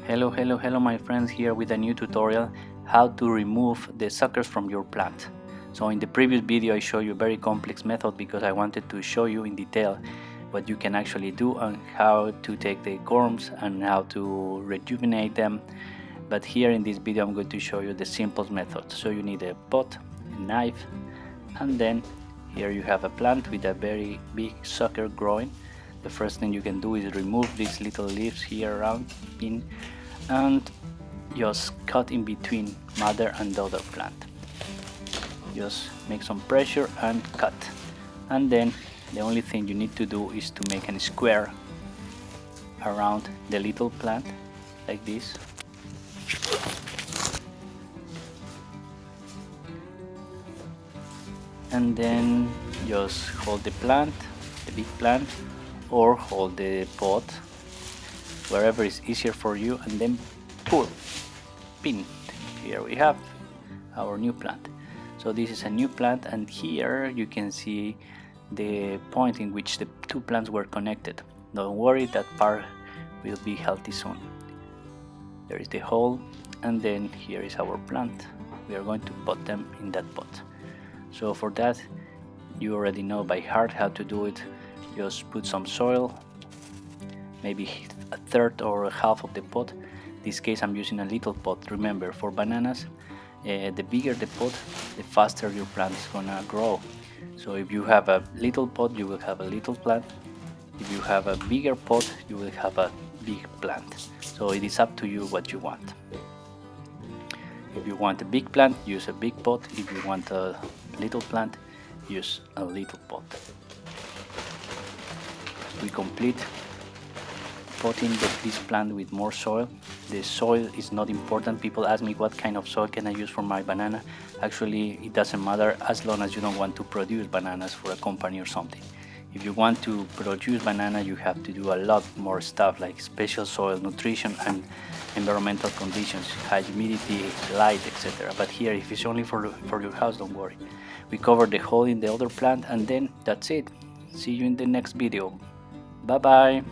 Hello my friends, here with a new tutorial how to remove the suckers from your plant. So in the previous video I showed you a very complex method because I wanted to show you in detail what you can actually do and how to take the corms and how to rejuvenate them. But here in this video I'm going to show you the simplest method. So you need a pot, a knife, and then here you have a plant with a very big sucker growing. The first thing you can do is remove these little leaves here around and just cut in between mother and the other plant. Just make some pressure and cut, and then the only thing you need to do is to make a square around the little plant like this. And then just hold the plant, the big plant, or hold the pot, wherever is easier for you, and then pull, pin. Here we have our new plant. So this is a new plant, and here you can see the point in which the two plants were connected. Don't worry, that part will be healthy soon. There is the hole, and then here is our plant. We are going to put them in that pot. So for that, you already know by heart how to do it. Just put some soil, maybe a third or a half of the pot. In this case I'm using a little pot. Remember, for bananas, the bigger the pot, the faster your plant is gonna grow. So if you have a little pot, you will have a little plant. If you have a bigger pot, you will have a big plant. So it is up to you what you want. If you want a big plant, use a big pot. If you want a little plant, use a little pot. We complete potting this plant with more soil. The soil is not important. People ask me what kind of soil can I use for my banana. Actually, it doesn't matter as long as you don't want to produce bananas for a company or something. If you want to produce banana, you have to do a lot more stuff like special soil, nutrition, and environmental conditions, high humidity, light, etc. But here, if it's only for your house, don't worry. We cover the hole in the other plant, and then that's it. See you in the next video. Bye bye.